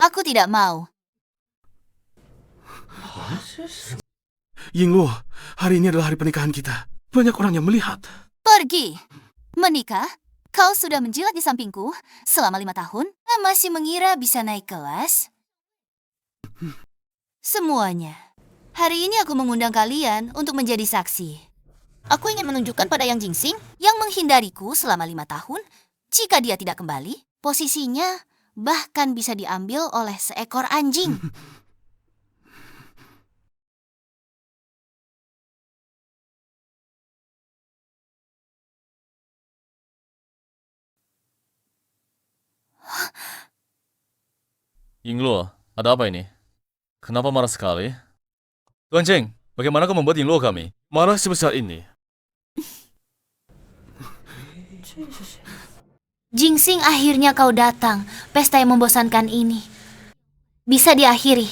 Aku tidak mau. Yingluo, hari ini adalah hari pernikahan kita. Banyak orang yang melihat. Pergi. Menikah? Kau sudah menjilat di sampingku selama 5 tahun dan masih mengira bisa naik kelas? Semuanya. Hari ini aku mengundang kalian untuk menjadi saksi. Aku ingin menunjukkan pada Yang Jingsing yang menghindariku selama 5 tahun. Jika dia tidak kembali, posisinya bahkan bisa diambil oleh seekor anjing. Yingluo, ada apa ini? Kenapa marah sekali? Tuan Cheng, bagaimana kau membuat Yingluo kami marah sebesar ini? Jingsing, akhirnya kau datang. Pesta yang membosankan ini bisa diakhiri.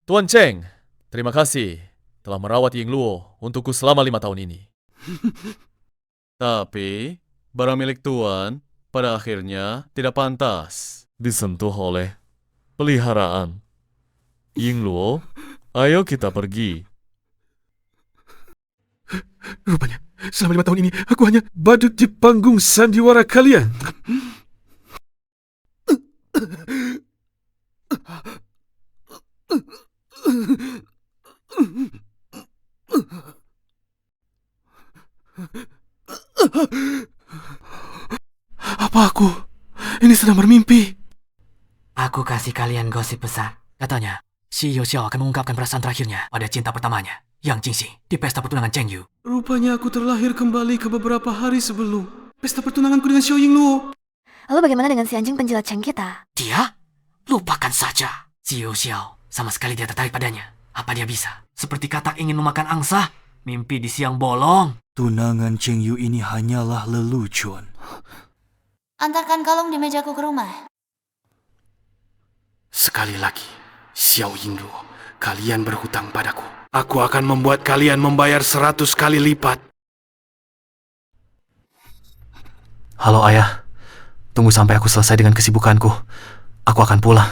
Tuan Cheng, terima kasih telah merawat Yingluo untukku selama 5 tahun ini. Tapi, barang milik Tuan pada akhirnya tidak pantas disentuh oleh peliharaan. Yingluo, ayo kita pergi. Rupanya, selama 5 tahun ini, aku hanya badut di panggung sandiwara kalian. Apa aku ini sedang bermimpi? Aku kasih kalian gosip besar. Katanya, si Yoxiao akan mengungkapkan perasaan terakhirnya pada cinta pertamanya, Yang Jingxi, di pesta pertunangan Cheng Yu. Rupanya aku terlahir kembali ke beberapa hari sebelum pesta pertunanganku dengan Xiao Yingluo. Lalu bagaimana dengan si anjing penjilat Cheng kita? Dia? Lupakan saja. Si Yoxiao sama sekali tidak tertarik padanya. Apa dia bisa? Seperti katak ingin memakan angsa, mimpi di siang bolong. Tunangan Cheng Yu ini hanyalah lelucon. Antarkan kalung di mejaku ke rumah. Sekali lagi, Xiao Yingluo, kalian berhutang padaku. Aku akan membuat kalian membayar 100 kali lipat. Halo ayah, tunggu sampai aku selesai dengan kesibukanku. Aku akan pulang.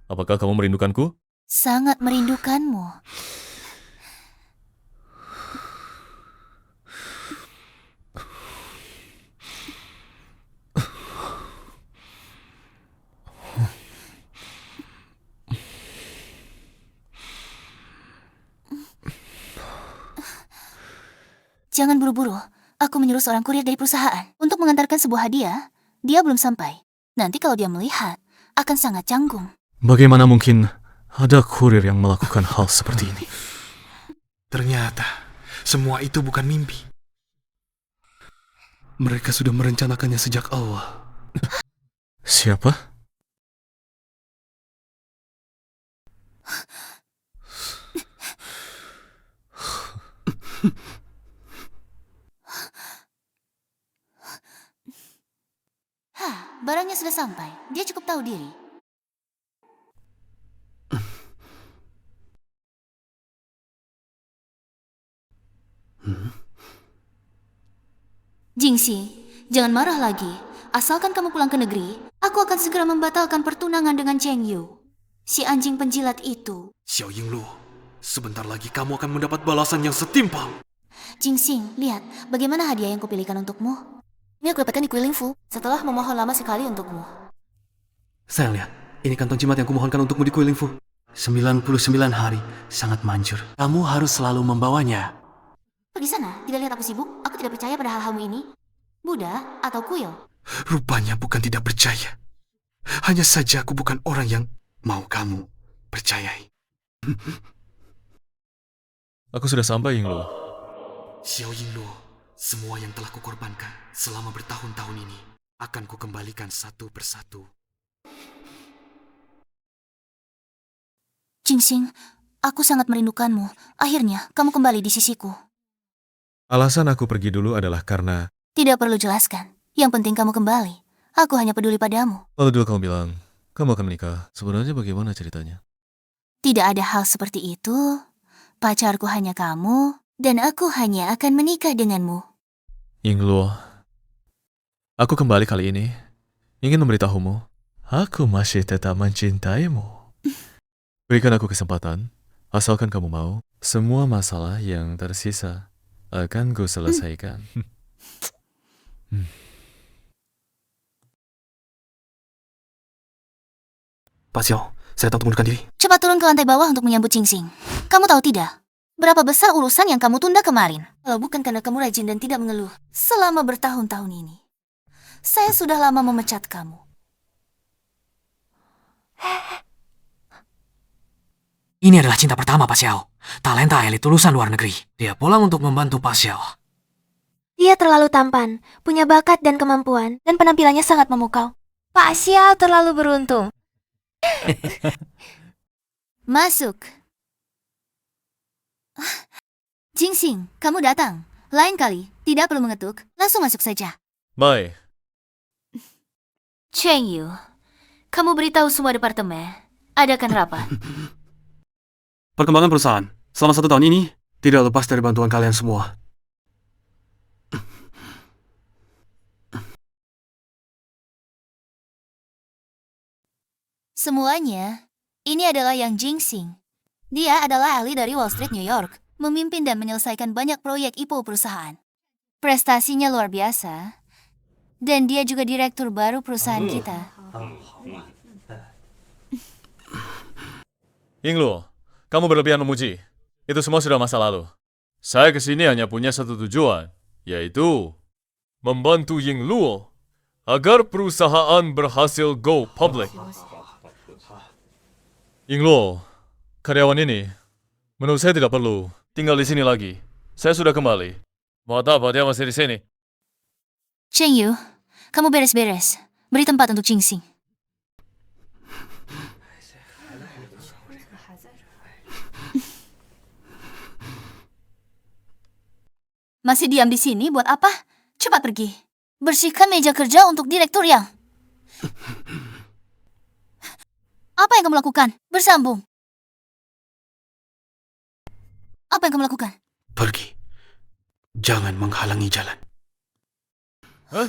Apakah kamu merindukanku? Sangat merindukanmu. Jangan buru-buru. Aku menyuruh seorang kurir dari perusahaan untuk mengantarkan sebuah hadiah. Dia belum sampai. Nanti kalau dia melihat, akan sangat canggung. Bagaimana mungkin ada kurir yang melakukan hal seperti ini? Ternyata, semua itu bukan mimpi. Mereka sudah merencanakannya sejak awal. Siapa? Barangnya sudah sampai. Dia cukup tahu diri. Jingxi, jangan marah lagi. Asalkan kamu pulang ke negeri, aku akan segera membatalkan pertunangan dengan Cheng Yu. Si anjing penjilat itu. Xiao Yingluo, sebentar lagi kamu akan mendapat balasan yang setimpal. Jingxing, lihat bagaimana hadiah yang kupilihkan untukmu. Ini aku dapatkan di Kuilingfu setelah memohon lama sekali untukmu. Sayang lihat, ini kantong jimat yang kumohonkan untukmu di Kuilingfu. 99 hari, sangat manjur. Kamu harus selalu membawanya. Pergi sana, tidak lihat aku sibuk. Aku tidak percaya pada hal-halmu ini. Buddha atau kuil? Rupanya bukan tidak percaya. Hanya saja aku bukan orang yang mau kamu percayai. Aku sudah sampai, Yingluo. Xiao Yingluo, semua yang telah kukorbankan selama bertahun-tahun ini akan kukembalikan satu persatu. Jingxing, aku sangat merindukanmu. Akhirnya, kamu kembali di sisiku. Alasan aku pergi dulu adalah karena Tidak perlu jelaskan. Yang penting kamu kembali. Aku hanya peduli padamu. Lalu dulu kamu bilang, kamu akan menikah. Sebenarnya bagaimana ceritanya? Tidak ada hal seperti itu. Pacarku hanya kamu, dan aku hanya akan menikah denganmu. Yingluo, aku kembali kali ini ingin memberitahumu, aku masih tetap mencintaimu. Berikan aku kesempatan, asalkan kamu mau, semua masalah yang tersisa akan ku selesaikan. Pak Xiao, saya tahu mengundurkan diri. Cepat turun ke lantai bawah untuk menyambut Jingsing. Kamu tahu tidak? Berapa besar urusan yang kamu tunda kemarin? Kalau bukan karena kamu rajin dan tidak mengeluh selama bertahun-tahun ini. Saya sudah lama memecat kamu. Ini adalah cinta pertama Pak Xiao. Talenta elit lulusan luar negeri. Dia pulang untuk membantu Pak Xiao. Dia terlalu tampan, punya bakat dan kemampuan, dan penampilannya sangat memukau. Pak Xiao terlalu beruntung. Masuk. Jingsing, kamu datang. Lain kali, tidak perlu mengetuk. Langsung masuk saja. Baik, Cheng Yu, kamu beritahu semua departemen. Adakan rapat. Perkembangan perusahaan selama 1 tahun ini tidak lepas dari bantuan kalian semua. Semuanya, ini adalah Yang Jingsing. Dia adalah ahli dari Wall Street, New York, memimpin dan menyelesaikan banyak proyek IPO perusahaan. Prestasinya luar biasa, dan dia juga direktur baru perusahaan kita. Yingluo, kamu berlebihan memuji. Itu semua sudah masa lalu. Saya kesini hanya punya satu tujuan, yaitu membantu Yingluo agar perusahaan berhasil go public. Yingluo, karyawan ini, menurut saya tidak perlu tinggal di sini lagi. Saya sudah kembali. Mau apa dia masih di sini? Cheng Yu, kamu beres-beres. Beri tempat untuk Jingsing. Masih diam di sini buat apa? Cepat pergi. Bersihkan meja kerja untuk direktur Yang. Apa yang kamu lakukan? Bersambung. Apa yang kamu lakukan? Pergi. Jangan menghalangi jalan. Hah?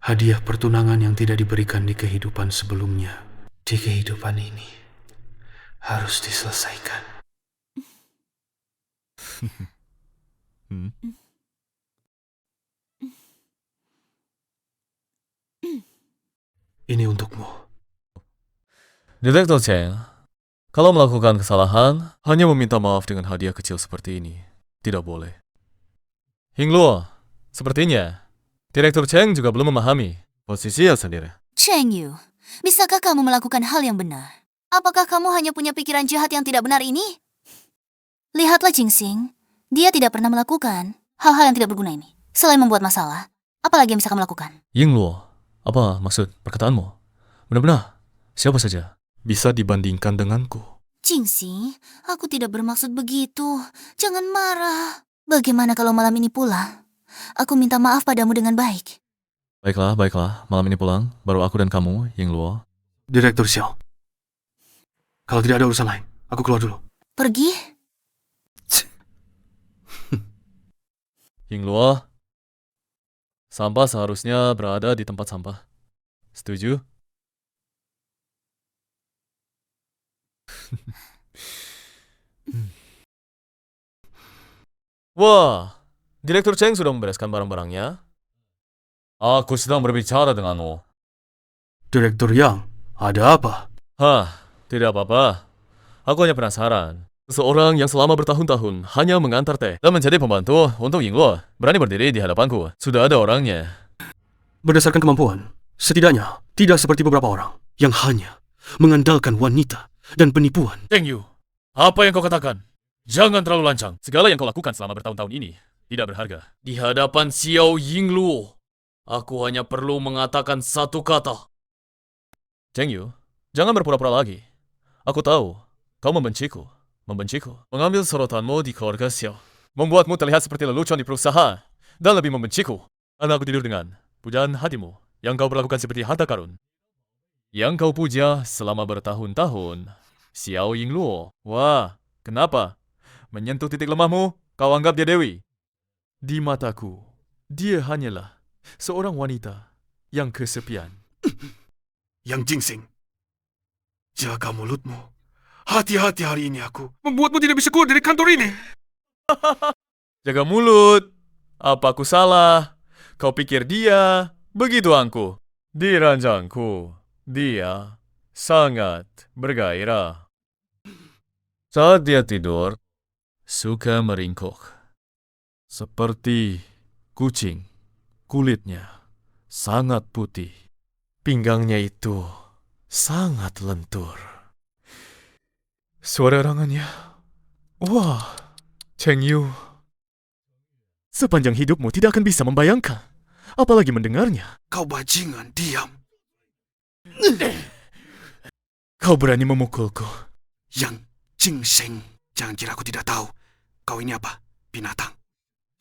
Hadiah pertunangan yang tidak diberikan di kehidupan sebelumnya, di kehidupan ini, harus diselesaikan. Ini untukmu. Direktur Cheng, kalau melakukan kesalahan, hanya meminta maaf dengan hadiah kecil seperti ini. Tidak boleh. Yingluo, sepertinya Direktur Cheng juga belum memahami posisinya sendiri. Cheng Yu, bisakah kamu melakukan hal yang benar? Apakah kamu hanya punya pikiran jahat yang tidak benar ini? Lihatlah Jingsing, dia tidak pernah melakukan hal-hal yang tidak berguna ini. Selain membuat masalah, apalagi yang bisa kamu lakukan? Yingluo, apa maksud perkataanmu? Benar-benar, siapa saja bisa dibandingkan denganku. Jingsing, aku tidak bermaksud begitu. Jangan marah. Bagaimana kalau malam ini pulang? Aku minta maaf padamu dengan baik. Baiklah. Malam ini pulang, baru aku dan kamu, Yingluo. Direktur Xiao. Kalau tidak ada urusan lain, aku keluar dulu. Pergi? Yingluo, sampah seharusnya berada di tempat sampah. Setuju? Wah, Direktur Cheng sudah membereskan barang-barangnya. Aku sedang berbicara denganmu. Direktur Yang, ada apa? Hah, tidak apa-apa. Aku hanya penasaran. Seseorang yang selama bertahun-tahun hanya mengantar teh dan menjadi pembantu untuk Yingluo berani berdiri di hadapanku. Sudah ada orangnya. Berdasarkan kemampuan, setidaknya tidak seperti beberapa orang yang hanya mengandalkan wanita dan penipuan. Cheng Yu, apa yang kau katakan? Jangan terlalu lancang. Segala yang kau lakukan selama bertahun-tahun ini tidak berharga. Di hadapan Xiao Yingluo, aku hanya perlu mengatakan satu kata. Cheng Yu, jangan berpura-pura lagi. Aku tahu, kau membenciku. Mengambil sorotanmu di keluarga Xiao. Membuatmu terlihat seperti lelucon di perusahaan. Dan lebih membenciku. Karena aku tidur dengan pujaan hatimu yang kau perlakukan seperti harta karun. Yang kau puja selama bertahun-tahun. Xiao Yingluo. Wah, kenapa? Menyentuh titik lemahmu, kau anggap dia dewi. Di mataku, dia hanyalah seorang wanita yang kesepian. Yang Jingsing, jaga mulutmu. Hati-hati hari ini aku membuatmu tidak bisa keluar dari kantor ini. Jaga mulut. Apa aku salah? Kau pikir dia begitu angkuh? Di ranjangku, dia sangat bergairah. Saat dia tidur, suka meringkuk. Seperti kucing, kulitnya sangat putih. Pinggangnya itu sangat lentur. Suara erangannya, wah, Cheng Yu. Sepanjang hidupmu tidak akan bisa membayangkan, apalagi mendengarnya. Kau bajingan, diam. Kau berani memukulku. Yang Jingsing, jangan kira aku tidak tahu. Kau ini apa? Binatang.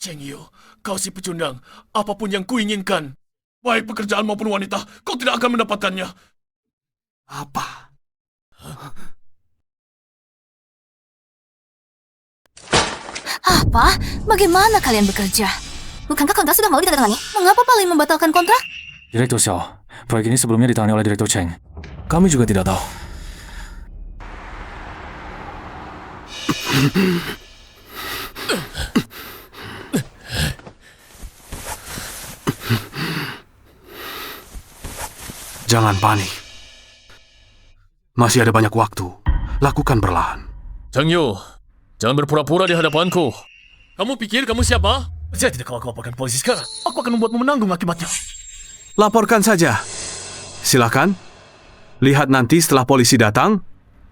Cheng Yu, kau si pecundang. Apapun yang kuinginkan, baik pekerjaan maupun wanita, kau tidak akan mendapatkannya. Apa? Apa? Bagaimana kalian bekerja? Bukankah kontrak sudah mau ditandatangani? Mengapa Pak Lin membatalkan kontrak? Direktur Xiao, proyek ini sebelumnya ditangani oleh Direktur Cheng. Kami juga tidak tahu. Jangan panik. Masih ada banyak waktu. Lakukan perlahan. Cheng Yu, jangan berpura-pura di hadapanku. Kamu pikir kamu siapa? Saya tidak kau laporkan polisi sekarang. Aku akan membuatmu menanggung akibatnya. Laporkan saja. Silakan. Lihat nanti setelah polisi datang,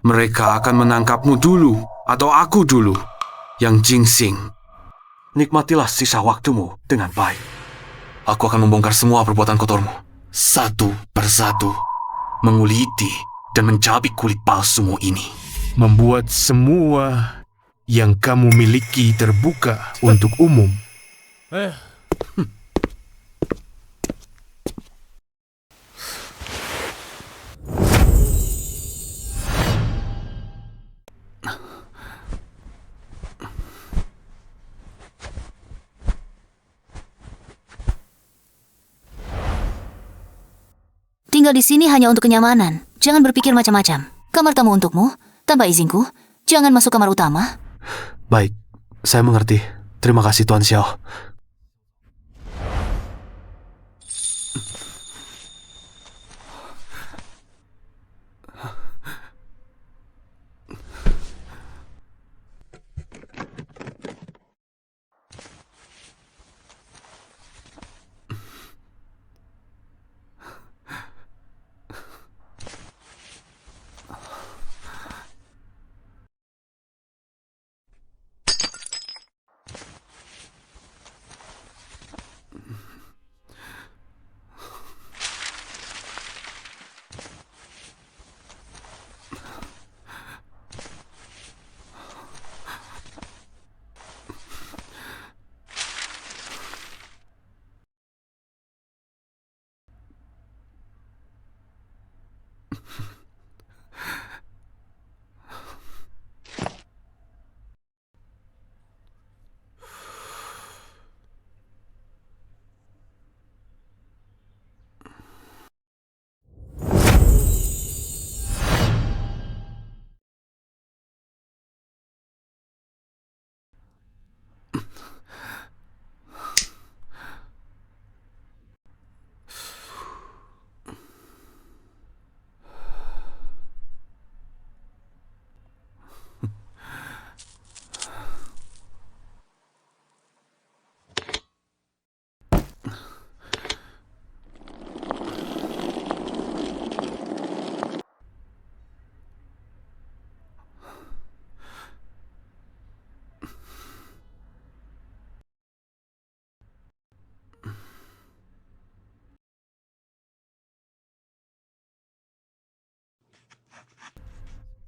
Mereka akan menangkapmu dulu, atau aku dulu. Yang Jingsing, nikmatilah sisa waktumu dengan baik. aku akan membongkar semua perbuatan kotormu. Satu persatu. Menguliti dan mencabik kulit palsumu ini. Membuat semua yang kamu miliki terbuka untuk umum. Tinggal di sini hanya untuk kenyamanan. Jangan berpikir macam-macam. Kamar tamu untukmu, tanpa izinku. Jangan masuk kamar utama. Baik, saya mengerti. Terima kasih Tuan Xiao.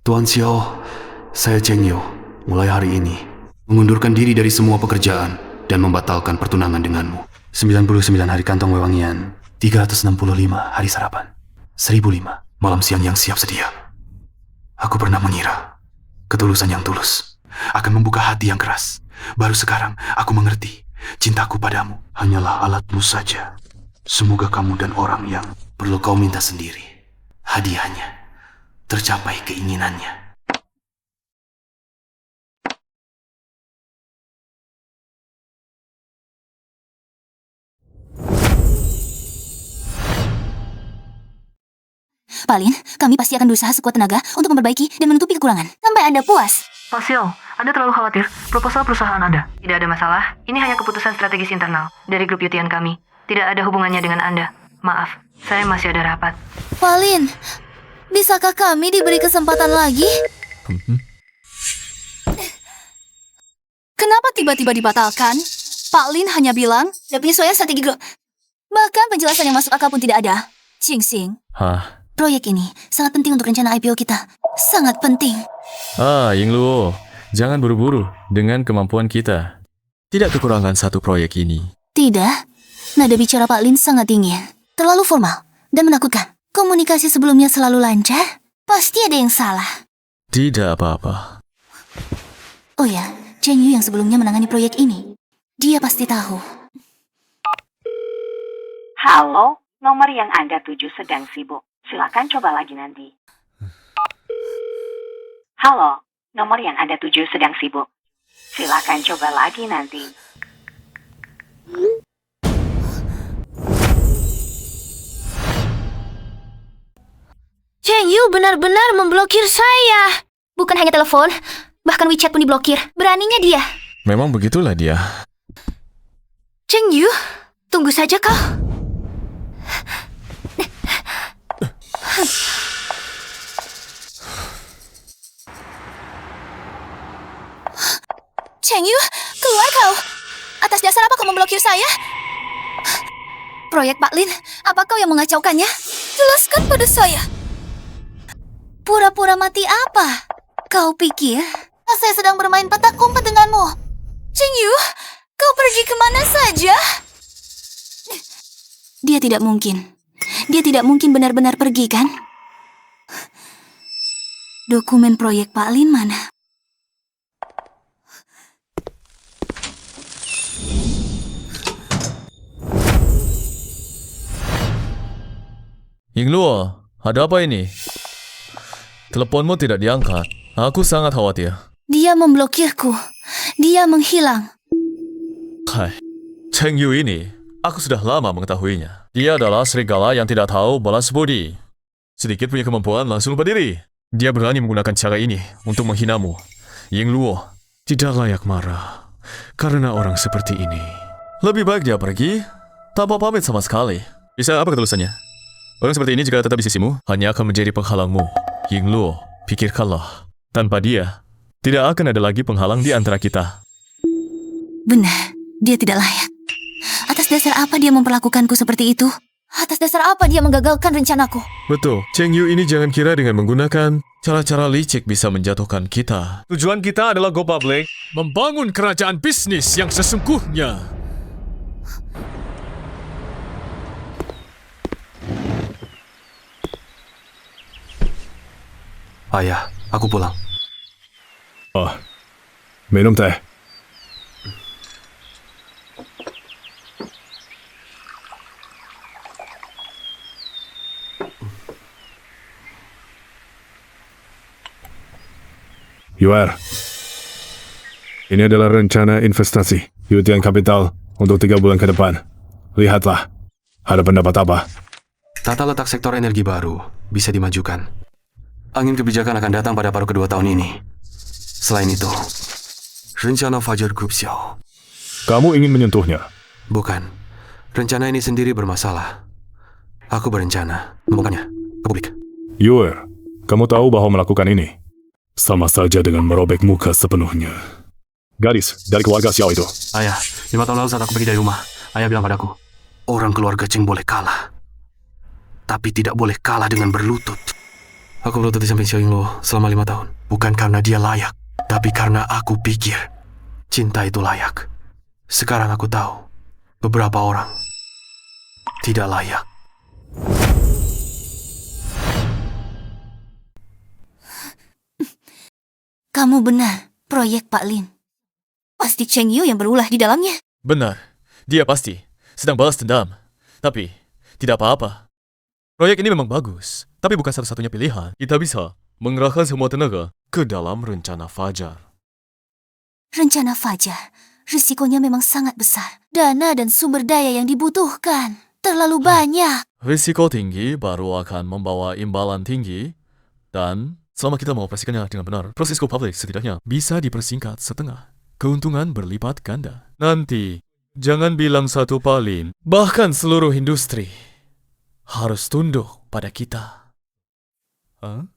Tuan Xiao, saya Cheng Yu, mulai hari ini mengundurkan diri dari semua pekerjaan dan membatalkan pertunangan denganmu. 99 hari kantong wewangian, 365 hari sarapan, 1005 malam siang yang siap sedia. Aku pernah mengira ketulusan yang tulus akan membuka hati yang keras. Baru sekarang aku mengerti, cintaku padamu hanyalah alatmu saja. Semoga kamu dan orang yang perlu kau minta sendiri, hadiahnya tercapai keinginannya. Palin, kami pasti akan berusaha sekuat tenaga untuk memperbaiki dan menutupi kekurangan. Sampai Anda puas. Pak Xiao, Anda terlalu khawatir. Proposal perusahaan Anda. Tidak ada masalah. Ini hanya keputusan strategis internal dari grup Yutian kami. Tidak ada hubungannya dengan Anda. Maaf, saya masih ada rapat. Palin, bisakah kami diberi kesempatan lagi? Kenapa tiba-tiba dibatalkan? Pak Lin hanya bilang, ada penyesuaian strategi grup. Bahkan penjelasan yang masuk akal pun tidak ada. Xing, Hah? proyek ini sangat penting untuk rencana IPO kita. Sangat penting. Yingluo, jangan buru-buru dengan kemampuan kita. Tidak kekurangan satu proyek ini. Tidak, nada bicara Pak Lin sangat dingin. Terlalu formal dan menakutkan. Komunikasi sebelumnya selalu lancar. Pasti ada yang salah. Tidak apa-apa. Oh ya, Cheng Yu yang sebelumnya menangani proyek ini. Dia pasti tahu. Halo, nomor yang Anda tuju sedang sibuk. Silakan coba lagi nanti. Halo, nomor yang Anda tuju sedang sibuk. Silakan coba lagi nanti. Cheng Yu benar-benar memblokir saya. Bukan hanya telepon, bahkan WeChat pun diblokir. Beraninya dia. Memang begitulah dia. Cheng Yu, tunggu saja kau. Cheng Yu, keluar kau! Atas dasar apa kau memblokir saya? Proyek Pak Lin, apa kau yang mengacaukannya? Jelaskan pada saya. Pura-pura mati apa? Kau pikir saya sedang bermain petak umpet denganmu? Cheng Yu, kau pergi kemana saja? Dia tidak mungkin. Dia tidak mungkin benar-benar pergi, kan? Dokumen proyek Pak Lin mana? Yingluo, ada apa ini? Teleponmu tidak diangkat. Aku sangat khawatir. Dia memblokirku. Dia menghilang. Hai, Cheng Yu ini, aku sudah lama mengetahuinya. Dia adalah serigala yang tidak tahu balas budi. Sedikit punya kemampuan langsung lupa diri. Dia berani menggunakan cara ini untuk menghinamu. Yingluo, tidak layak marah karena orang seperti ini. Lebih baik dia pergi, tanpa pamit sama sekali. Bisa apa ketulusannya? Orang seperti ini jika tetap di sisimu, hanya akan menjadi penghalangmu. Yingluo, pikirkanlah. Tanpa dia, tidak akan ada lagi penghalang di antara kita. Benar, dia tidak layak. Atas dasar apa dia memperlakukanku seperti itu? Atas dasar apa dia menggagalkan rencanaku? Betul, Cheng Yu ini jangan kira dengan menggunakan cara-cara licik bisa menjatuhkan kita. Tujuan kita adalah go public, membangun kerajaan bisnis yang sesungguhnya. Ayah, aku pulang. Minum teh. Yuer, ini adalah rencana investasi Yutian Capital untuk 3 bulan ke depan. Lihatlah, ada pendapat apa? Tata letak sektor energi baru bisa dimajukan. Angin kebijakan akan datang pada paruh kedua tahun ini. Selain itu, rencana Fajar Group Xiao. Kamu ingin menyentuhnya? Bukan. Rencana ini sendiri bermasalah. Aku berencana membongkarnya ke publik. Yuer, kamu tahu bahwa melakukan ini sama saja dengan merobek muka sepenuhnya. Gadis dari keluarga Xiao itu. Ayah, 5 tahun lalu saat aku pergi dari rumah, ayah bilang padaku, orang keluarga Cheng boleh kalah, tapi tidak boleh kalah dengan berlutut. Aku berlutut di samping Xiao Yingluo selama 5 tahun. Bukan karena dia layak, tapi karena aku pikir cinta itu layak. Sekarang aku tahu, beberapa orang tidak layak. Kamu benar, proyek Pak Lin. Pasti Cheng Yu yang berulah di dalamnya. Benar, dia pasti sedang balas dendam. Tapi, tidak apa-apa. Proyek ini memang bagus, tapi bukan satu-satunya pilihan. Kita bisa mengerahkan semua tenaga ke dalam rencana Fajar. Rencana Fajar, risikonya memang sangat besar. Dana dan sumber daya yang dibutuhkan terlalu banyak. Risiko tinggi baru akan membawa imbalan tinggi, dan selama kita mengoperasikannya dengan benar, proses go public setidaknya bisa dipersingkat setengah. Keuntungan berlipat ganda. Nanti, jangan bilang satu Pak Lin, bahkan seluruh industri harus tunduk pada kita. Hah?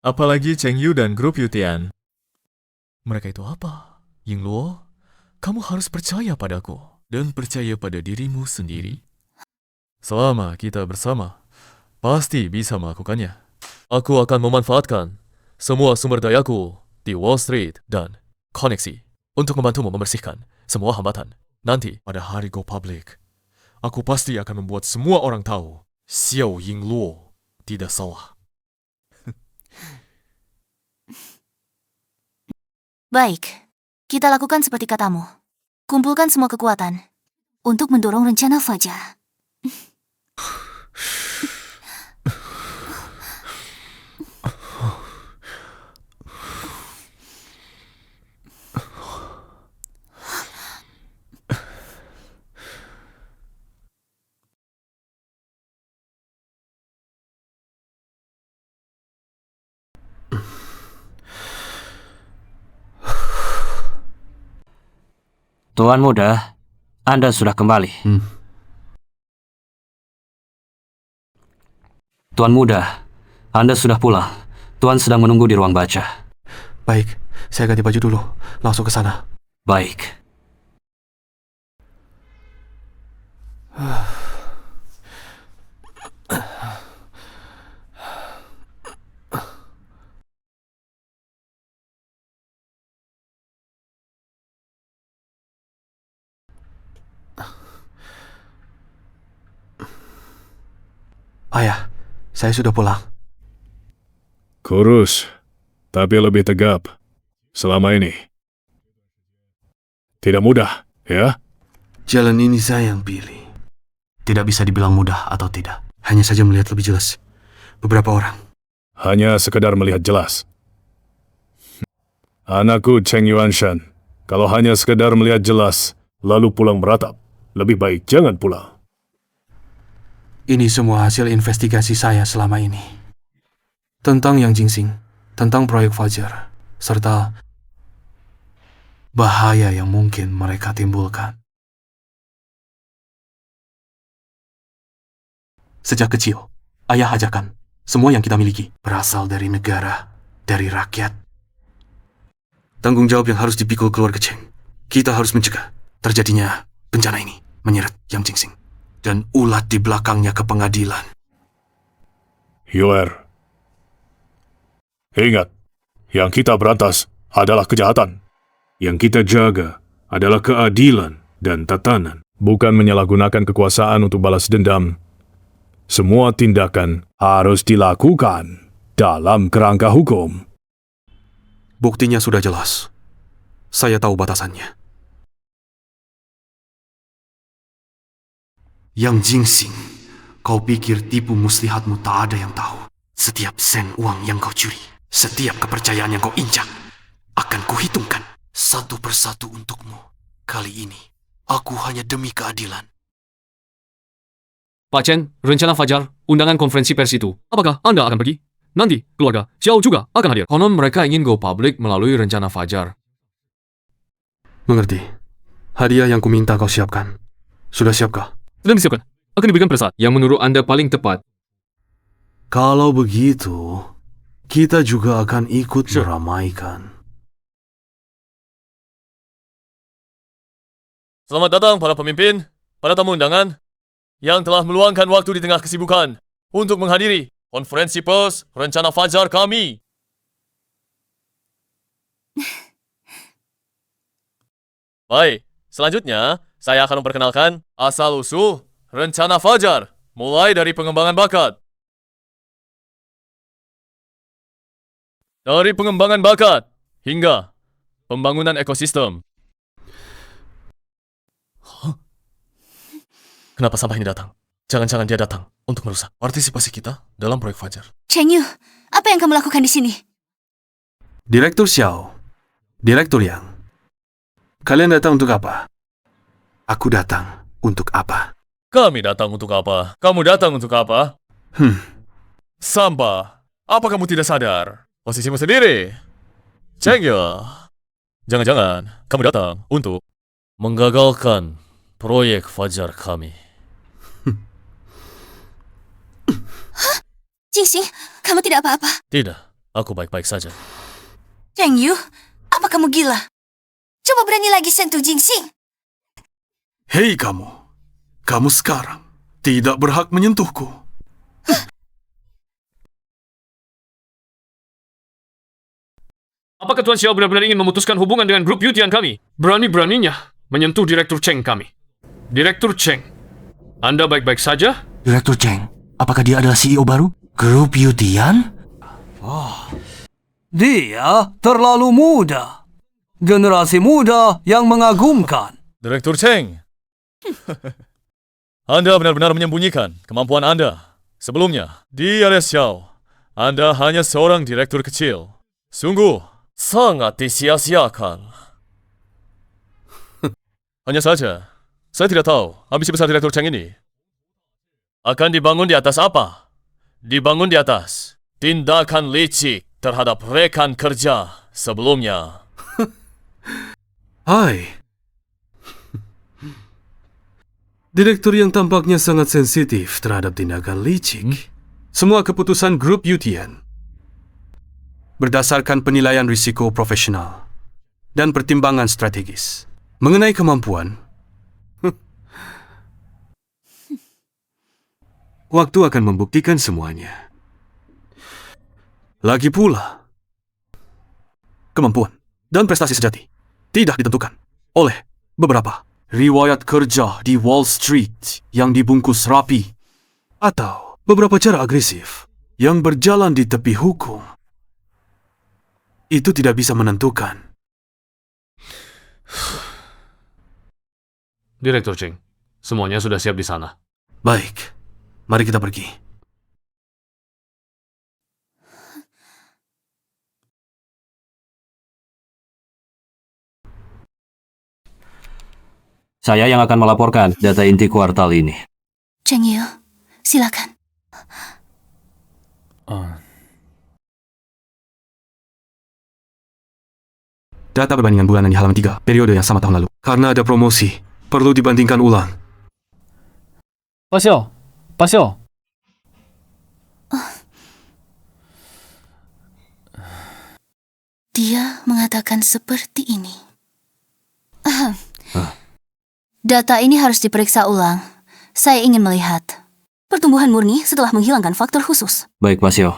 Apalagi Cheng Yu dan grup Yutian. Mereka itu apa? Ying Luo, kamu harus percaya padaku dan percaya pada dirimu sendiri. Selama kita bersama, pasti bisa melakukannya. Aku akan memanfaatkan semua sumber dayaku di Wall Street dan koneksi untuk membantumu membersihkan semua hambatan. Nanti, pada hari go public, aku pasti akan membuat semua orang tahu Xiao Ying Luo tidak salah. Baik, kita lakukan seperti katamu. Kumpulkan semua kekuatan untuk mendorong rencana Fajar. Tuan Muda, Anda sudah kembali. Tuan Muda, Anda sudah pulang. Tuan sedang menunggu di ruang baca. Baik, saya ganti baju dulu. Langsung ke sana. Baik. Ayah, saya sudah pulang. Kurus, tapi lebih tegap. Selama ini. Tidak mudah, ya? Jalan ini saya yang pilih. Tidak bisa dibilang mudah atau tidak. Hanya saja melihat lebih jelas. Beberapa orang. Hanya sekedar melihat jelas. Anakku Cheng Yuanshan, kalau hanya sekedar melihat jelas, lalu pulang meratap, lebih baik jangan pulang. Ini semua hasil investigasi saya selama ini. Tentang Yang Jingsing, tentang proyek Fajar, serta bahaya yang mungkin mereka timbulkan. Sejak kecil, ayah ajarkan, semua yang kita miliki berasal dari negara, dari rakyat. Tanggung jawab yang harus dipikul keluarga Cheng. Kita harus mencegah terjadinya bencana ini menyeret Yang Jingsing dan ulat di belakangnya ke pengadilan. Yuer, ingat, yang kita berantas adalah kejahatan. Yang kita jaga adalah keadilan dan tatanan, bukan menyalahgunakan kekuasaan untuk balas dendam. Semua tindakan harus dilakukan dalam kerangka hukum. Buktinya sudah jelas. Saya tahu batasannya. Yang Jingsing, kau pikir tipu muslihatmu tak ada yang tahu. Setiap sen uang yang kau curi, setiap kepercayaan yang kau injak, akan kuhitungkan satu persatu untukmu. Kali ini, aku hanya demi keadilan. Pak Chen, rencana Fajar, undangan konferensi pers itu. Apakah Anda akan pergi? Nanti, keluarga Xiao juga akan hadir. Konon mereka ingin go public melalui rencana Fajar. Mengerti. Hadiah yang kuminta kau siapkan. Sudah siapkah? Sedang disiapkan. Akan diberikan pada saat yang menurut Anda paling tepat. Kalau begitu, kita juga akan ikut meramaikan. Selamat datang para pemimpin, para tamu undangan yang telah meluangkan waktu di tengah kesibukan untuk menghadiri konferensi pers rencana Fajar kami. Baik, selanjutnya Saya akan memperkenalkan asal-usul rencana Fajar, mulai dari pengembangan bakat. Dari pengembangan bakat hingga pembangunan ekosistem. Kenapa sampah ini datang? Jangan-jangan dia datang untuk merusak partisipasi kita dalam proyek Fajar. Cheng Yu, apa yang kamu lakukan di sini? Direktur Xiao, Direktur Yang, kalian datang untuk apa? Aku datang untuk apa? Kami datang untuk apa? Kamu datang untuk apa? Sampah, apa kamu tidak sadar? Posisimu sendiri. Cheng Yu, jangan-jangan kamu datang untuk menggagalkan proyek Fajar kami. Jingxing, kamu tidak apa-apa. Tidak, aku baik-baik saja. Cheng Yu, apa kamu gila? Coba berani lagi sentuh Jingxing. Hei kamu, kamu sekarang tidak berhak menyentuhku. Apakah Tuan Xiao benar-benar ingin memutuskan hubungan dengan grup Yutian kami? Berani-beraninya menyentuh Direktur Cheng kami. Direktur Cheng, Anda baik-baik saja? Direktur Cheng, apakah dia adalah CEO baru? Grup Yutian? Dia terlalu muda. Generasi muda yang mengagumkan. Direktur Cheng, Anda benar-benar menyembunyikan kemampuan Anda. Sebelumnya, di alias Xiao, Anda hanya seorang direktur kecil. Sungguh, sangat disia-siakan. Hanya saja, saya tidak tahu ambisi besar Direktur Cheng ini akan dibangun di atas apa? Dibangun di atas tindakan licik terhadap rekan kerja sebelumnya. Hai. Direktur yang tampaknya sangat sensitif terhadap tindakan licik. Semua keputusan grup Yutian berdasarkan penilaian risiko profesional dan pertimbangan strategis. Mengenai kemampuan, waktu akan membuktikan semuanya. Lagi pula, kemampuan dan prestasi sejati tidak ditentukan oleh beberapa riwayat kerja di Wall Street yang dibungkus rapi atau beberapa cara agresif yang berjalan di tepi hukum. Itu tidak bisa menentukan. Direktur Cheng, semuanya sudah siap di sana. Baik, mari kita pergi. Saya yang akan melaporkan data inti kuartal ini. Cheng Yu, silakan. Data perbandingan bulanan di halaman 3, periode yang sama tahun lalu. Karena ada promosi, perlu dibandingkan ulang. Pak Xiao, Pak Xiao. Dia mengatakan seperti ini. Data ini harus diperiksa ulang. Saya ingin melihat pertumbuhan murni setelah menghilangkan faktor khusus. Baik, Pak Xiao.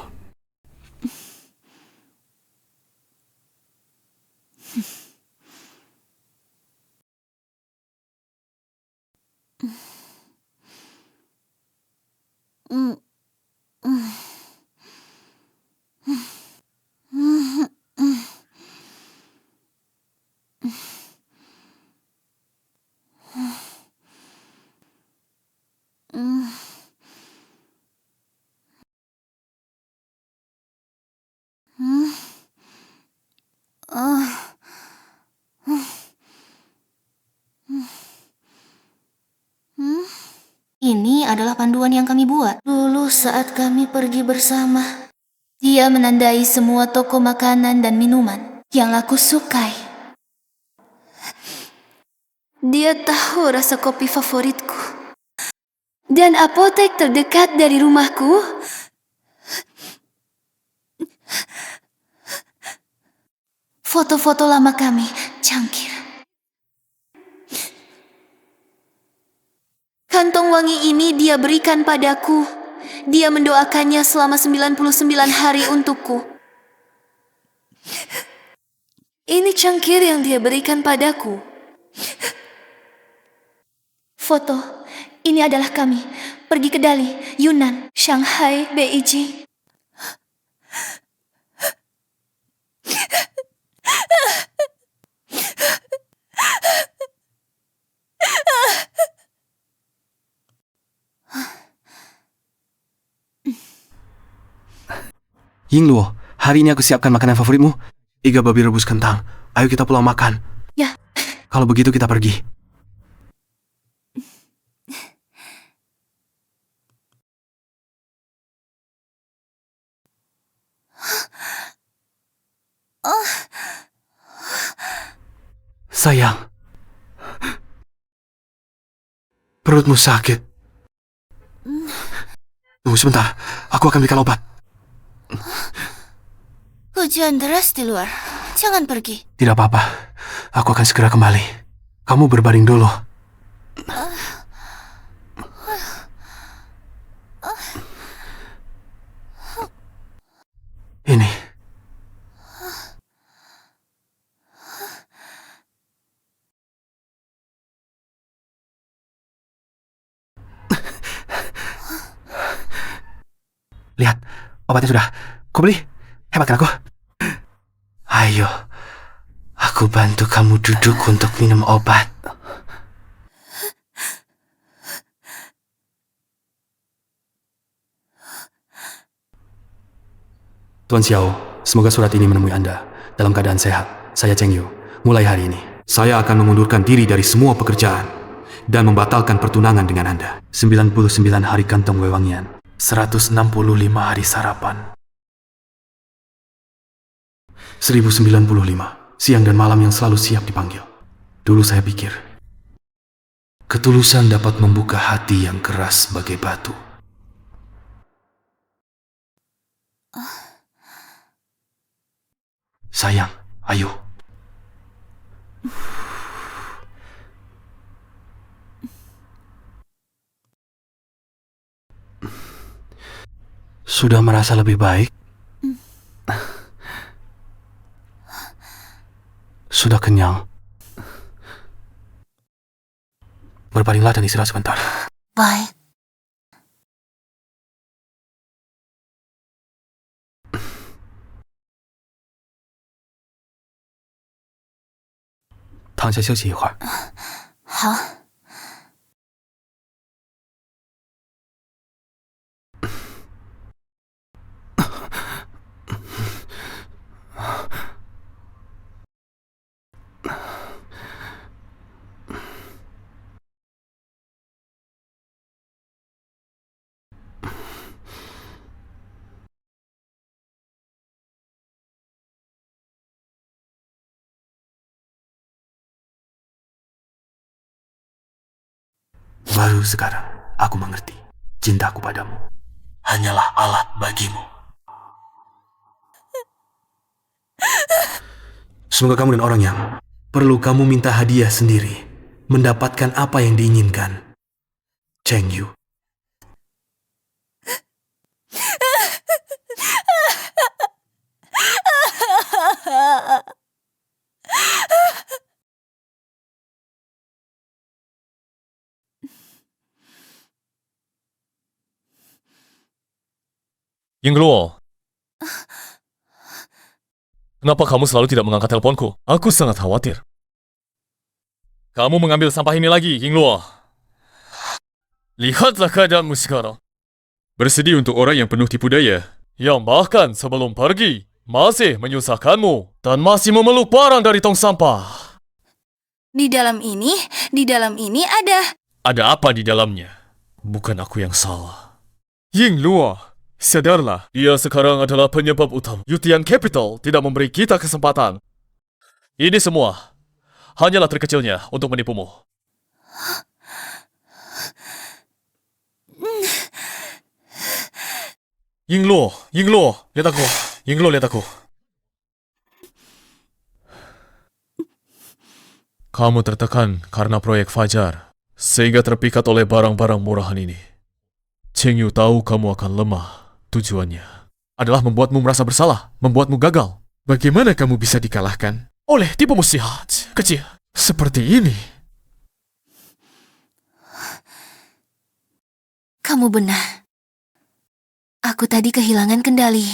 Ini adalah panduan yang kami buat dulu saat kami pergi bersama. Dia menandai semua toko makanan dan minuman yang aku sukai. Dia tahu rasa kopi favoritku. Dan apotek terdekat dari rumahku. Foto-foto lama kami cangkir. Kantong wangi ini dia berikan padaku. Dia mendoakannya selama 99 hari untukku. Ini cangkir yang dia berikan padaku. Foto. Ini adalah kami. Pergi ke Dali, Yunnan, Shanghai, Beijing. Yingluo, hari ini aku siapkan makanan favoritmu. Iga babi rebus kentang. Ayo kita pulang makan. Ya. Kalau begitu kita pergi. Sayang. Perutmu sakit. Tunggu sebentar, aku akan berikan obat. Hujan deras di luar. Jangan pergi. Tidak apa-apa, aku akan segera kembali. Kamu berbaring dulu. Ini. Lihat, obatnya sudah. Kau beli? Hebat kan aku? Ayo, aku bantu kamu duduk untuk minum obat. Tuan Xiao, semoga surat ini menemui Anda dalam keadaan sehat. Saya Cheng Yu. Mulai hari ini, saya akan mengundurkan diri dari semua pekerjaan dan membatalkan pertunangan dengan Anda. 99 hari kantong wewangian. 165 hari sarapan. 1095 siang dan malam yang selalu siap dipanggil. Dulu saya pikir ketulusan dapat membuka hati yang keras bagai batu. Sayang, ayo. Sudah merasa lebih baik? Sudah kenyang? Berbaringlah dan istirahat sebentar. Baik. Tang下休息一会儿。好。Baru sekarang aku mengerti cintaku padamu hanyalah alat bagimu. Semoga kamu dan orang yang perlu kamu minta hadiah sendiri mendapatkan apa yang diinginkan. Cheng Yu. Yingluo, kenapa kamu selalu tidak mengangkat teleponku? Aku sangat khawatir. Kamu mengambil sampah ini lagi, Yingluo. Lihatlah keadaanmu sekarang. Bersedih untuk orang yang penuh tipu daya, yang bahkan sebelum pergi masih menyusahkanmu dan masih memeluk barang dari tong sampah. Di dalam ini ada... Ada apa di dalamnya? Bukan aku yang salah. Yingluo, sadarlah, dia sekarang adalah penyebab utama. Yutian Capital tidak memberi kita kesempatan. Ini semua hanyalah trik kecilnya untuk menipumu. Yingluo, lihat aku. Yingluo, lihat aku. Kamu tertekan karena proyek Fajar, sehingga terpikat oleh barang-barang murahan ini. Cheng Yu tahu kamu akan lemah. Tujuannya adalah membuatmu merasa bersalah, membuatmu gagal. Bagaimana kamu bisa dikalahkan oleh tipu muslihat kecil seperti ini? Kamu benar. Aku tadi kehilangan kendali.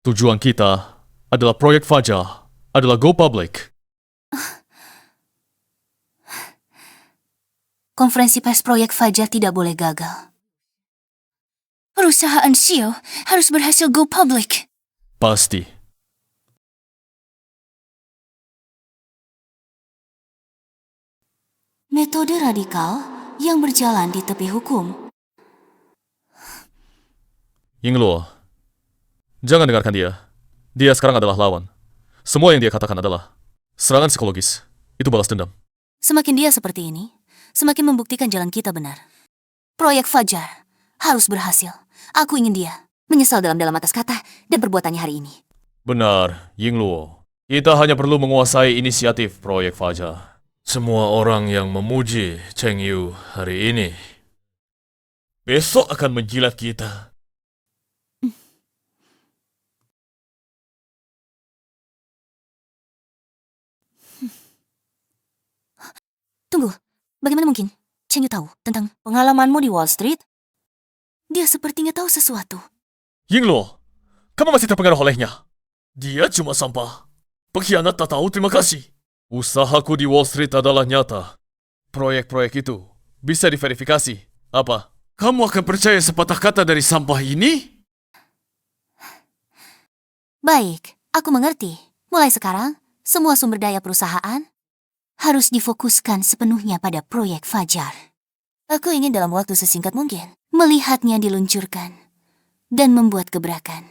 Tujuan kita adalah proyek Fajar, adalah go public. Konferensi pers proyek Fajar tidak boleh gagal. Perusahaan Xiao harus berhasil go public. Pasti. Metode radikal yang berjalan di tepi hukum. Yingluo, jangan dengarkan dia. Dia sekarang adalah lawan. Semua yang dia katakan adalah serangan psikologis. Itu balas dendam. Semakin dia seperti ini, semakin membuktikan jalan kita benar. Proyek Fajar harus berhasil. Aku ingin dia menyesal dalam atas kata dan perbuatannya hari ini. Benar, Yingluo. Kita hanya perlu menguasai inisiatif proyek Fajar. Semua orang yang memuji Cheng Yu hari ini besok akan menjilat kita. Tunggu, bagaimana mungkin Cheng Yu tahu tentang pengalamanmu di Wall Street? Dia sepertinya tahu sesuatu. Yingluo, kamu masih terpengaruh olehnya. Dia cuma sampah. Pengkhianat tak tahu terima kasih. Usahaku di Wall Street adalah nyata. Proyek-proyek itu bisa diverifikasi. Apa? Kamu akan percaya sepatah kata dari sampah ini? Baik, aku mengerti. Mulai sekarang, semua sumber daya perusahaan harus difokuskan sepenuhnya pada proyek Fajar. Aku ingin dalam waktu sesingkat mungkin melihatnya diluncurkan dan membuat gebrakan.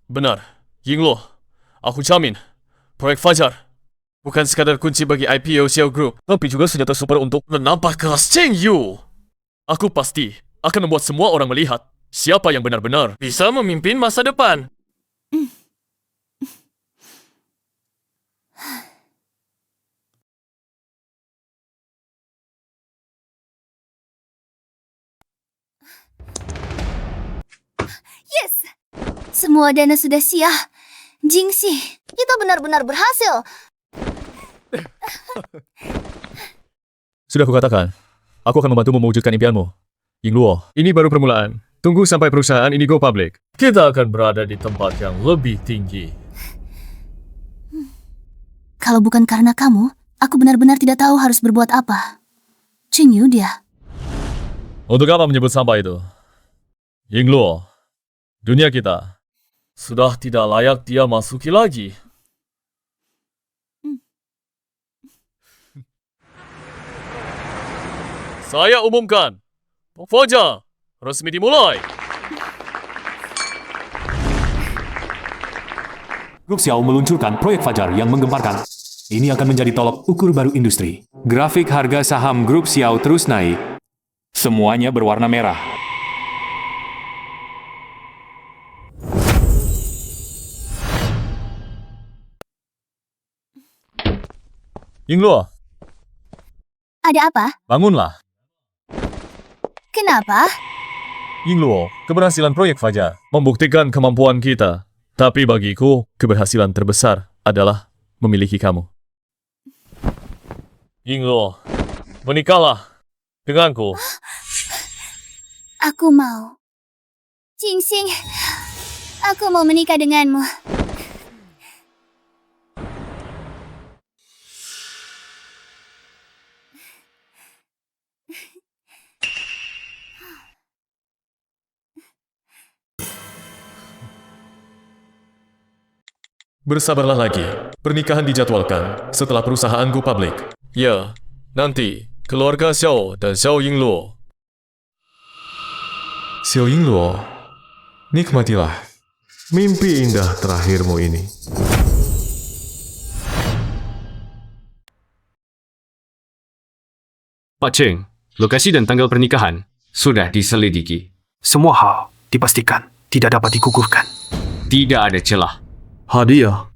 Benar, Yingluo. Aku jamin, proyek Fajar bukan sekadar kunci bagi IPO Xiao Group, tapi juga senjata super untuk menampar keras Cheng Yu. Aku pasti akan membuat semua orang melihat siapa yang benar-benar bisa memimpin masa depan. Yes! Semua dana sudah siap. Jingxi, kita benar-benar berhasil. Sudah kukatakan, aku akan membantumu mewujudkan impianmu. Yingluo, ini baru permulaan. Tunggu sampai perusahaan ini go public. Kita akan berada di tempat yang lebih tinggi. Kalau bukan karena kamu, aku benar-benar tidak tahu harus berbuat apa. Cheng Yu dia. Untuk apa menyebut sampah itu? Yingluo, dunia kita sudah tidak layak dia masuki lagi. Saya umumkan, Fajar resmi dimulai. Grup Xiao meluncurkan proyek Fajar yang menggemparkan. Ini akan menjadi tolok ukur baru industri. Grafik harga saham Grup Xiao terus naik. Semuanya berwarna merah. Yingluo, Ada apa? bangunlah. Kenapa? Yingluo, keberhasilan proyek Fajar membuktikan kemampuan kita. Tapi bagiku, keberhasilan terbesar adalah memiliki kamu. Yingluo, menikahlah denganku. Aku mau. Jingxing, aku mau menikah denganmu. Bersabarlah lagi. Pernikahan dijadwalkan setelah perusahaan go public. Ya, nanti keluarga Xiao dan Xiao Yingluo. Xiao Yingluo, nikmatilah mimpi indah terakhirmu ini. Pak Cheng, lokasi dan tanggal pernikahan sudah diselidiki. Semua hal dipastikan tidak dapat digugurkan. Tidak ada celah. Hadiah,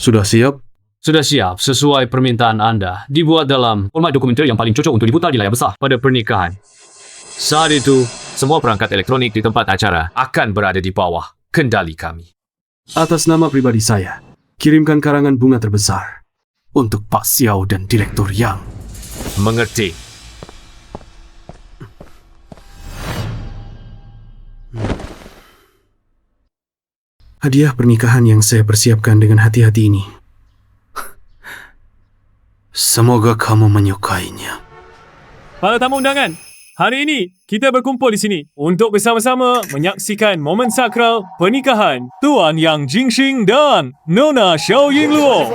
sudah siap? Sudah siap, sesuai permintaan Anda. Dibuat dalam format dokumenter yang paling cocok untuk diputar di layar besar pada pernikahan. Saat itu, semua perangkat elektronik di tempat acara akan berada di bawah kendali kami. Atas nama pribadi saya, kirimkan karangan bunga terbesar untuk Pak Xiao dan Direktur Yang. Mengerti. Hadiah pernikahan yang saya persiapkan dengan hati-hati ini. Semoga kamu menyukainya. Para tamu undangan, hari ini kita berkumpul di sini untuk bersama-sama menyaksikan momen sakral pernikahan Tuan Yang Jingxing dan Nona Xiao Yingluo.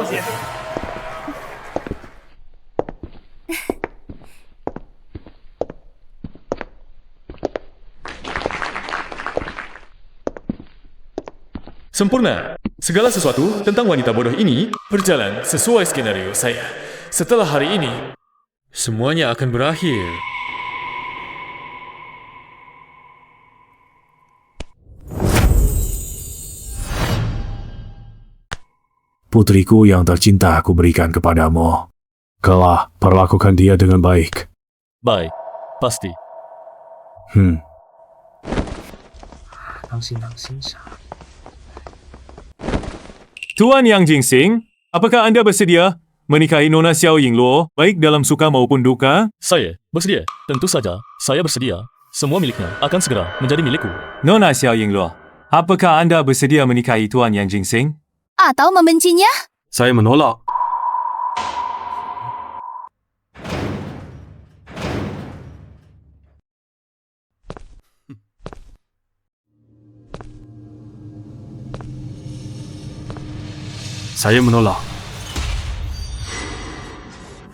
Sempurna. Segala sesuatu tentang wanita bodoh ini berjalan sesuai skenario saya. Setelah hari ini, semuanya akan berakhir. Putriku yang tercinta aku berikan kepadamu. Kelak, perlakukan dia dengan baik. Baik, pasti. Tuan Yang Jingxing, apakah anda bersedia menikahi Nona Xiao Yingluo, baik dalam suka maupun duka? Saya bersedia. Tentu saja, saya bersedia. Semua miliknya akan segera menjadi milikku. Nona Xiao Yingluo, apakah anda bersedia menikahi Tuan Yang Jingxing? Atau membencinya? Saya menolak. Saya menolak.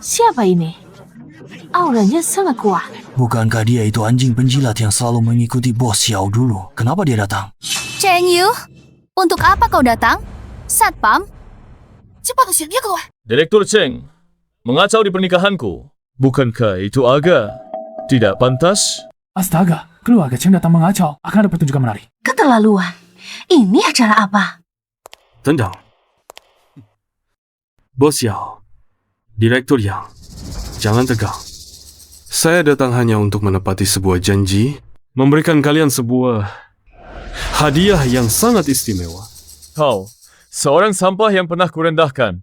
Siapa ini? Auranya sangat kuat. Bukankah dia itu anjing penjilat yang selalu mengikuti bos Xiao dulu? Kenapa dia datang? Cheng Yu, untuk apa kau datang? Satpam? Cepat usir dia keluar. Direktur Cheng, mengacau di pernikahanku. Bukankah itu agak tidak pantas? Astaga, keluarga Cheng datang mengacau. Akan ada pertunjukan menari. Keterlaluan. Ini acara apa? Tendang. Bos Yao, Direktur Yang, jangan tegang. Saya datang hanya untuk menepati sebuah janji, memberikan kalian sebuah hadiah yang sangat istimewa. Kau, seorang sampah yang pernah kurendahkan.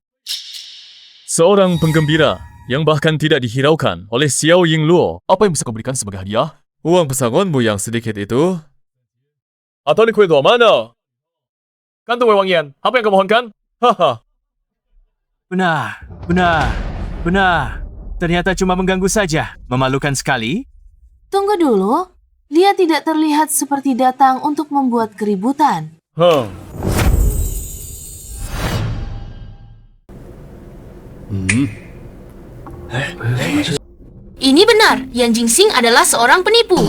Seorang penggembira yang bahkan tidak dihiraukan oleh Xiao Yingluo. Apa yang bisa kau berikan sebagai hadiah? Uang pesangonmu yang sedikit itu? Atau ni kue tua mana? Kantung Wei Wangian, apa yang kau mohonkan? Haha. Benar. Ternyata cuma mengganggu saja. Memalukan sekali. Tunggu dulu. Dia tidak terlihat seperti datang untuk membuat keributan. Ini benar, Yang Jingxing adalah seorang penipu.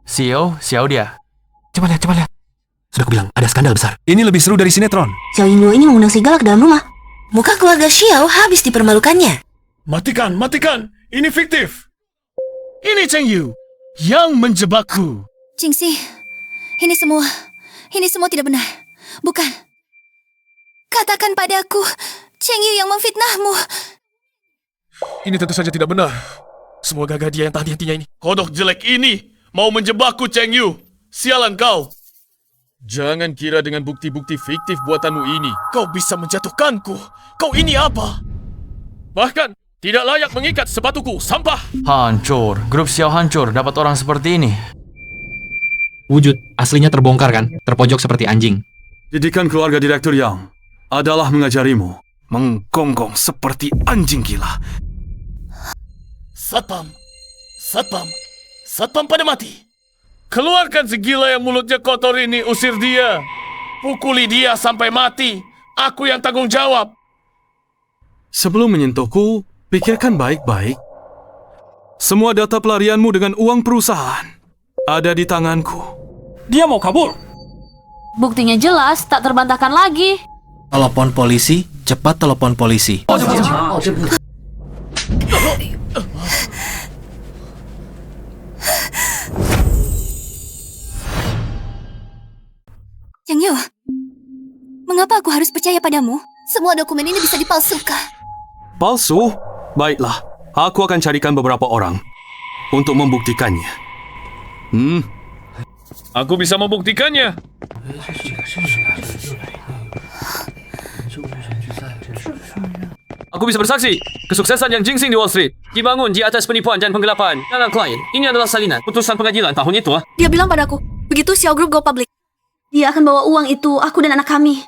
Xiao dia. Coba lihat. Sudah kubilang, ada skandal besar. Ini lebih seru dari sinetron. Xiao Yingluo ini mengundang serigala ke dalam rumah. Muka keluarga Xiao habis dipermalukannya. Matikan! Ini fiktif! Ini Cheng Yu yang menjebakku. Jingxing, ini semua tidak benar. Bukan. Katakan padaku, Cheng Yu yang memfitnahmu. Ini tentu saja tidak benar. Semua gagah dia yang tak hati-hatinya ini. Kodok jelek ini mau menjebakku, Cheng Yu. Sialan kau. Jangan kira dengan bukti-bukti fiktif buatanmu ini kau bisa menjatuhkanku. Kau ini apa? Bahkan tidak layak mengikat sepatuku, sampah. Hancur. Grup Xiao hancur dapat orang seperti ini. Wujud aslinya terbongkar kan? Terpojok seperti anjing. Didikan keluarga Direktur Yang adalah mengajarimu menggonggong seperti anjing gila. Satpam pada mati. Keluarkan si gila yang mulutnya kotor ini, usir dia. Pukuli dia sampai mati. Aku yang tanggung jawab. Sebelum menyentuhku, pikirkan baik-baik. Semua data pelarianmu dengan uang perusahaan ada di tanganku. Dia mau kabur. Buktinya jelas, tak terbantahkan lagi. Telepon polisi, cepat telepon polisi. Cheng Yu, mengapa aku harus percaya padamu? Semua dokumen ini bisa dipalsukan. Palsu? Baiklah, aku akan carikan beberapa orang untuk membuktikannya. Aku bisa membuktikannya. Aku bisa bersaksi. Kesuksesan Yang Jingxing di Wall Street dibangun di atas penipuan dan penggelapan dengan klien. Ini adalah salinan putusan pengadilan tahun itu. Dia bilang padaku, begitu Xiao Group go public. Dia akan bawa uang itu, aku dan anak kami.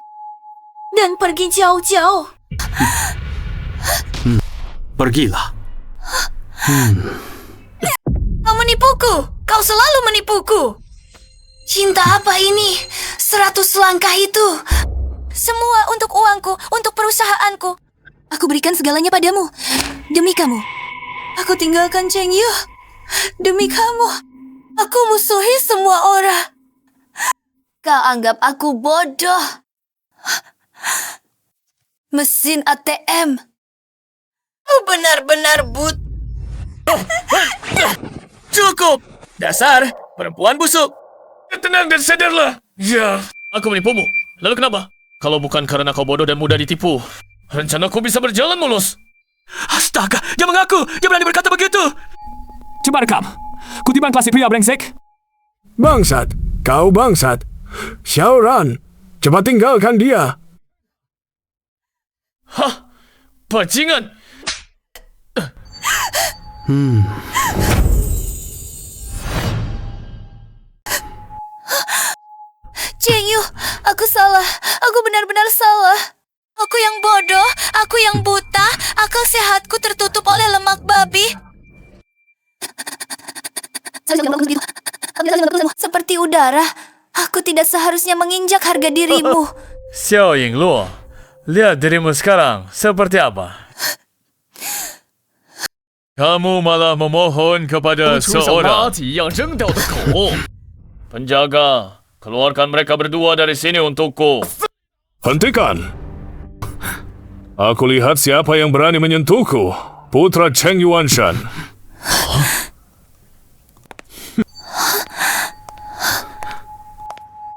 Dan pergi jauh-jauh. Pergilah. Kau menipuku. Kau selalu menipuku. Cinta apa ini? 100 langkah itu. Semua untuk uangku, untuk perusahaanku. Aku berikan segalanya padamu. Demi kamu. Aku tinggalkan Cheng Yu. Demi kamu. Aku musuhi semua orang. Kau anggap aku bodoh. Mesin ATM. Kau benar-benar Cukup! Dasar perempuan busuk! Tenang dan sadarlah! Ya, aku menipumu. Lalu kenapa? Kalau bukan karena kau bodoh dan mudah ditipu, rencanaku bisa berjalan mulus. Astaga, dia mengaku! Dia berani berkata begitu! Coba rekam. Kutipan klasik pria brengsek. Bangsat, kau bangsat. Xiaoran, cepat tinggalkan dia. Hah? Bajingan! Cheng Yu, aku salah. Aku benar-benar salah. Aku yang bodoh, aku yang buta, akal sehatku tertutup oleh lemak babi. Seperti udara, aku tidak seharusnya menginjak harga dirimu. Xiao Yingluo, lihat dirimu sekarang seperti apa? Kamu malah memohon kepada seorang. Penjaga, keluarkan mereka berdua dari sini untukku. Hentikan. Aku lihat siapa yang berani menyentuhku. Putra Cheng Yuanshan.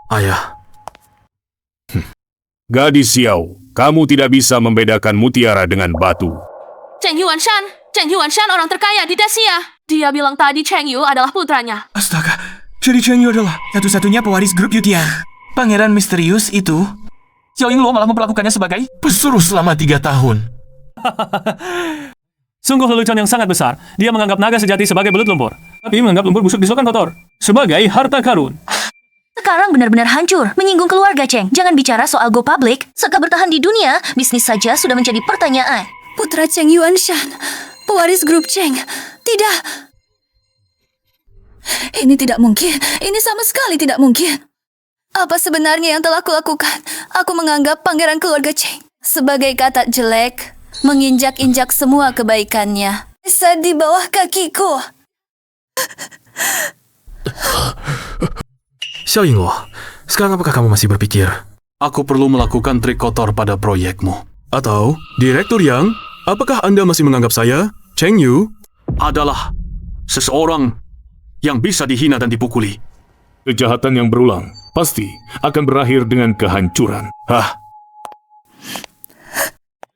Ayah. Gadis Xiao, kamu tidak bisa membedakan mutiara dengan batu. Cheng Yuanshan orang terkaya di Dacia. Dia bilang tadi Cheng Yu adalah putranya. Astaga, jadi Cheng Yu adalah satu-satunya pewaris grup Yutian. Pangeran misterius itu, Xiao Yingluo malah memperlakukannya sebagai pesuruh selama 3 tahun. Sungguh lelucon yang sangat besar. Dia menganggap naga sejati sebagai belut lumpur. Tapi menganggap lumpur busuk disokan kotor. Sebagai harta karun. Sekarang benar-benar hancur, menyinggung keluarga Cheng. Jangan bicara soal go public. Sekal bertahan di dunia, bisnis saja sudah menjadi pertanyaan. Putra Cheng Yuanshan, pewaris grup Cheng. Tidak. Ini tidak mungkin. Ini sama sekali tidak mungkin. Apa sebenarnya yang telah kulakukan? Aku menganggap pangeran keluarga Cheng sebagai kata jelek, menginjak-injak semua kebaikannya. Bisa di bawah kakiku. Xiao Yingluo, sekarang apakah kamu masih berpikir aku perlu melakukan trik kotor pada proyekmu? Atau, Direktur Yang, apakah Anda masih menganggap saya, Cheng Yu, adalah seseorang yang bisa dihina dan dipukuli? Kejahatan yang berulang pasti akan berakhir dengan kehancuran.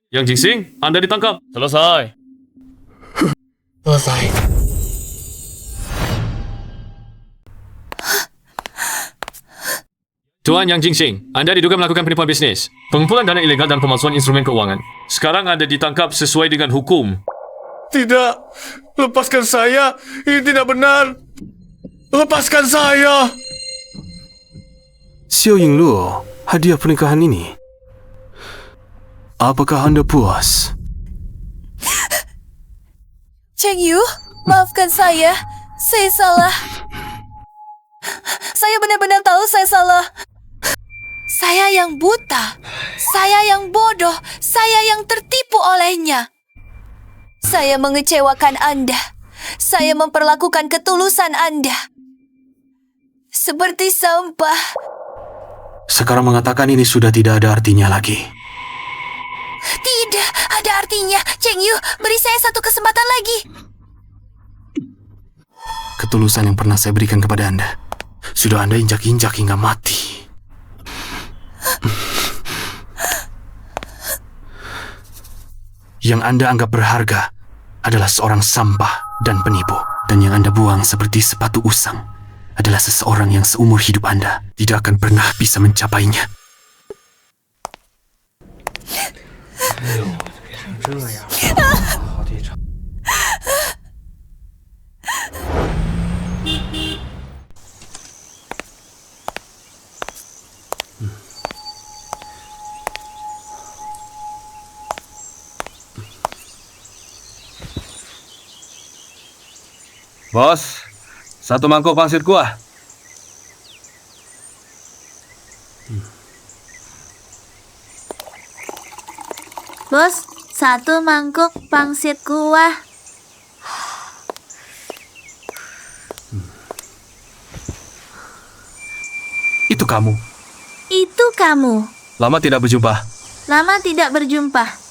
Yang Jingsing, Anda ditangkap. Selesai. Tuan Yang Jingsing, Anda diduga melakukan penipuan bisnis, pengumpulan dana ilegal dan pemalsuan instrumen keuangan. Sekarang Anda ditangkap sesuai dengan hukum. Tidak, lepaskan saya. Ini tidak benar. Lepaskan saya. Xiao Yingluo, hadiah pernikahan ini. Apakah Anda puas? Cheng Yu, maafkan saya. Saya salah. Saya benar-benar tahu saya salah. Saya yang buta. Saya yang bodoh. Saya yang tertipu olehnya. Saya mengecewakan Anda. Saya memperlakukan ketulusan Anda seperti sampah. Sekarang mengatakan ini sudah tidak ada artinya lagi. Tidak ada artinya. Cheng Yu, beri saya satu kesempatan lagi. Ketulusan yang pernah saya berikan kepada Anda sudah Anda injak-injak hingga mati. Yang Anda anggap berharga adalah seorang sampah dan penipu. Dan yang Anda buang seperti sepatu usang adalah seseorang yang seumur hidup Anda tidak akan pernah bisa mencapainya. Bos, 1 mangkok pangsit kuah. Bos, 1 mangkuk pangsit kuah. Itu kamu. Itu kamu. Lama tidak berjumpa. Lama tidak berjumpa.